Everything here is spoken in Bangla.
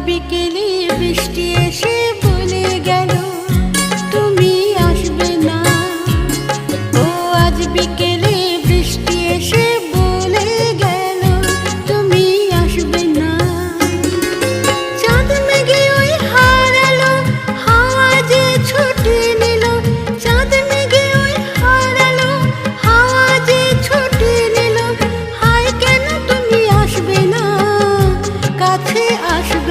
বিকেলে বৃষ্টি এসে বলে গেল তুমি আসবে না। ও আজ বিকেলে বৃষ্টি এসে বলে গেল তুমি আসবে না। চাঁদ মেঘে ওই হারালো, হাওয়া যে ছুটে নিল। চাঁদ মেঘে ওই হারালো, হাওয়া যে ছুটে নিল। হায় কেন তুমি আসবে না, কাছে আসবে